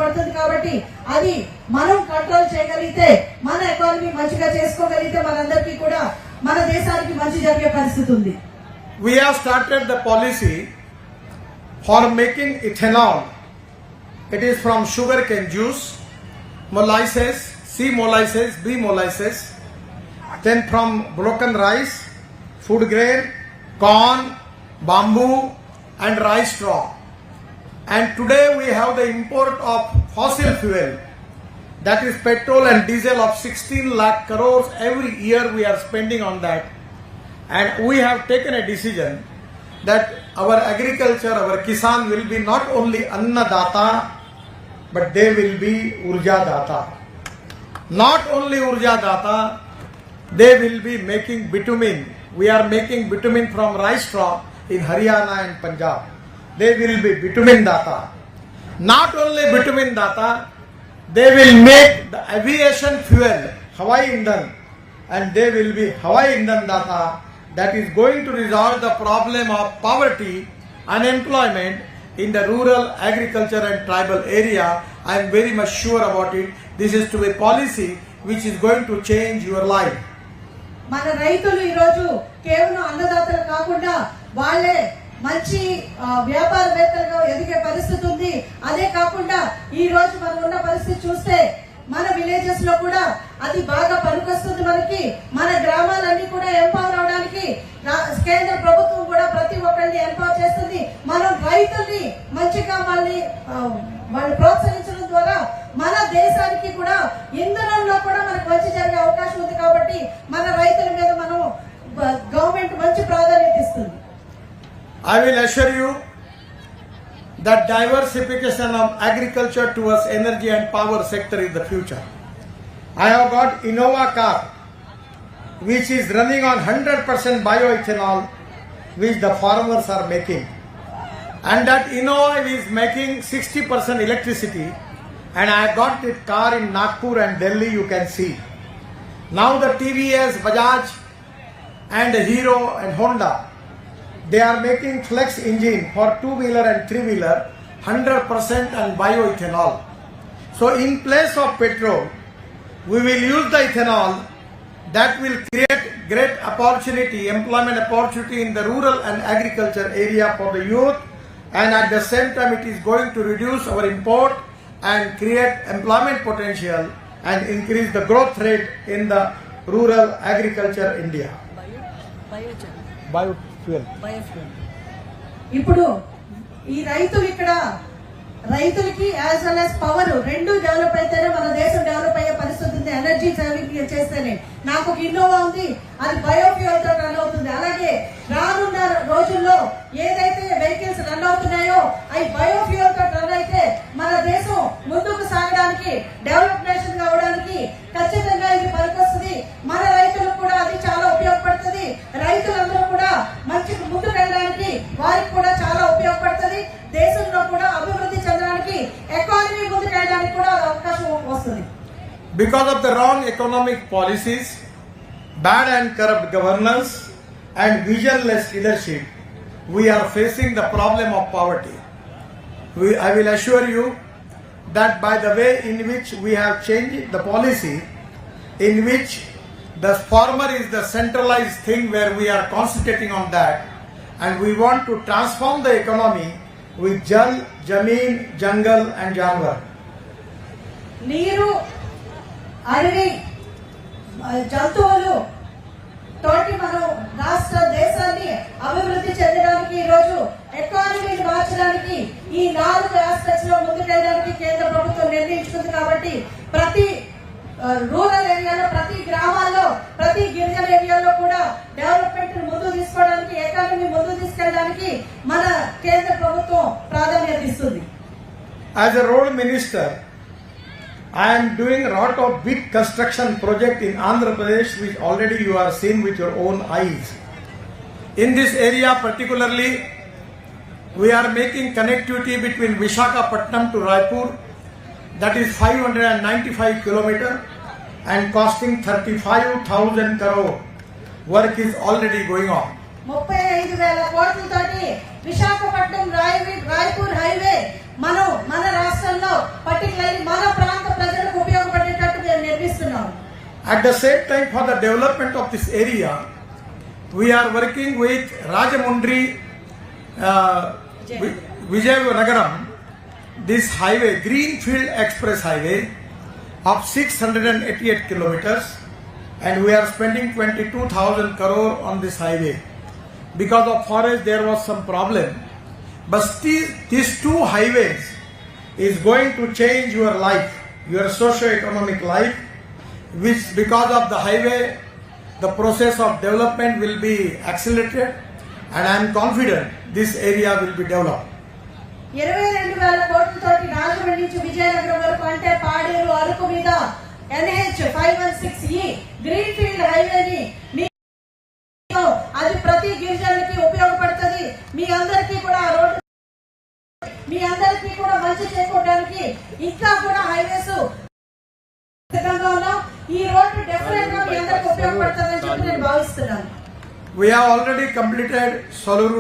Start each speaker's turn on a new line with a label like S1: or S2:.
S1: పడుతుంది కాబట్టి అది మనం కంట్రోల్ చేయగలిగితే మన ఎకానమీ మంచిగా చేసుకోగలిగితే మనందరికీ కూడా మన దేశానికి మంచి జరిగే పరిస్థితి ఉంది.
S2: We have started the policy for making ethanol. It is from sugarcane juice, molasses, C molasses, B molasses, then from broken rice, food grain, corn, bamboo and rice straw. And today we have the import of fossil fuel, that is petrol and diesel of 16 lakh crores every year we are spending on that. And we have taken a decision that our agriculture, our kisan will be not only annadata, but they will be urja data. Not only urja data, they will be making bitumen. We are making bitumen from rice straw in Haryana and Punjab. They will be bitumen data. Not only bitumen data, they will make the aviation fuel, Hawai Indan, and they will be Hawai Indan data. That is going to resolve the problem of poverty, unemployment in the rural agriculture and tribal area. I am very much sure about it. This is to be a policy which is going to change your life.
S1: మన రైతులు ఈ రోజు కేవలం అన్నదాతలు కాకుండా వాళ్ళే మంచి వ్యాపారవేత్తలుగా ఎదిగే పరిస్థితి ఉంది. అదే కాకుండా ఈ రోజు మనం ఉన్న పరిస్థితి చూస్తే మన విలేజెస్ లో కూడా అది బాగా పనికొస్తుంది. మనకి మన గ్రామాలన్నీ కూడా ఎంపవర్ అవడానికి కేంద్ర ప్రభుత్వం కూడా ప్రతి ఒక్కరిని ఎంపవర్ చేస్తుంది. మనం రైతుల్ని మంచిగా వాళ్ళు ప్రోత్సహించడం ద్వారా మన దేశానికి కూడా ఇంధనంలో కూడా మనకు మంచి జరిగే అవకాశం ఉంది. కాబట్టి మన రైతుల మీద మనం గవర్నమెంట్ మంచి ప్రాధాన్యత ఇస్తుంది.
S2: I will assure you that diversification of agriculture towards energy and power sector is the future. I have got Innova car which is running on 100% bioethanol which the farmers are making, and that Innova is making 60% electricity, and I have got that car in Nagpur and Delhi, you can see. Now the TVS, Bajaj and Hero and Honda, they are making flex engine for two-wheeler and three-wheeler 100% and bioethanol. So in place of petrol, we will use the ethanol. That will create great opportunity, employment opportunity in the rural and agriculture area for the youth, and at the same time it is going to reduce our import and create employment potential and increase the growth rate in the rural agriculture India. Biofuel.
S1: ఇప్పుడు ఈ రైతులు ఇక్కడ రైతులకి as well as power రెండు develop అయితేనే మన దేశం develop అయ్యే పరిస్థితి ఉంది. ఎనర్జీ సేవింగ్ చేస్తేనే. నాకు ఒక ఇన్నోవా ఉంది, అది బయోఫ్యూయల్ తో రన్ అవుతుంది. అలాగే రానున్న రోజుల్లో ఏదైతే వెహికల్స్ రన్ అవుతున్నాయో అవి బయోఫ్యూయల్ తో రన్ అయితే మన దేశం ముందుకు సాగడానికి, డెవలప్ నేషన్ కావడానికి ఖచ్చితంగా ఇది పనికొస్తుంది. మన రైతులకు కూడా అది చాలా ఉపయోగపడుతుంది. రైతులందరూ కూడా మంచి ముందుకు వెళ్ళడానికి వారికి కూడా చాలా ఉపయోగపడుతుంది. దేశంలో కూడా అభివృద్ధి చెందడానికి, ఎకానమీ ముందుకు వెళ్ళడానికి కూడా అవకాశం వస్తుంది.
S2: Because of the wrong economic policies, bad and corrupt governance and visionless leadership, we are facing the problem of poverty. I will assure you that by the way in which we have changed the policy, in which the farmer is the centralized thing where we are concentrating on that, and we want to transform the economy with Jal, Jameen, Jungle and Janwar.
S1: నీరు, అడవి, జంతువులు తోటి మనం రాష్ట్ర దేశాన్ని అభివృద్ధి చెందడానికి, ఈ రోజు ఎకానమీని మార్చడానికి, ఈ 4 ఆస్పెక్ట్స్ లో ముందుకెళ్ళడానికి కేంద్ర ప్రభుత్వం నిర్ణయించుకుంది. కాబట్టి ప్రతి రూరల్ ఏరియాలో, ప్రతి గ్రామాల్లో, ప్రతి గిరిజన ఏరియాలో కూడా డెవలప్మెంట్ ముందుకు తీసుకోవడానికి, ఎకానమీ ముందుకు తీసుకెళ్ళడానికి మన కేంద్ర ప్రభుత్వం ప్రాధాన్యత ఇస్తుంది.
S2: As a road minister, I am doing a lot of big construction project in Andhra Pradesh, which already you are seeing with your own eyes. In this area particularly, we are making connectivity between Visakhapatnam to Raipur, that is 595 kilometers and costing 35,000 crore. Work is already going on.
S1: 35,000 కోట్లతోటి Visakhapatnam Raipur highway మన రాష్ట్రంలో particular
S2: At the same time, for the development of this area, we are working with Rajamundry, Vijayanagaram, this highway, Greenfield Express Highway of 688 kilometers, and we are spending 22,000 crore on this highway. Because of forest, there was some problem, but still, these two highways is going to change your life, your socio-economic life, which because of the highway, the process of development will be accelerated, and I am confident this area will be developed.
S1: 22,000 కోట్లతోటి Rajahmundry నుంచి విజయనగరం వరకు అంటే పాడేరు అరకు మీద NH 516E green field హైవేని అది ప్రతి గిరిజనులకి ఉపయోగపడుతుంది. మీ అందరికీ కూడా రోడ్డు, మీ అందరికీ కూడా మంచి చేకూరడానికి ఇంకా కూడా హైవేస్ సిద్ధంగా ఉన్నాం. ఈ రోడ్డు డెఫినెట్ గా మీ అందరికి ఉపయోగపడుతుందని చెప్పి నేను భావిస్తున్నాను.
S2: We have already completed Soluru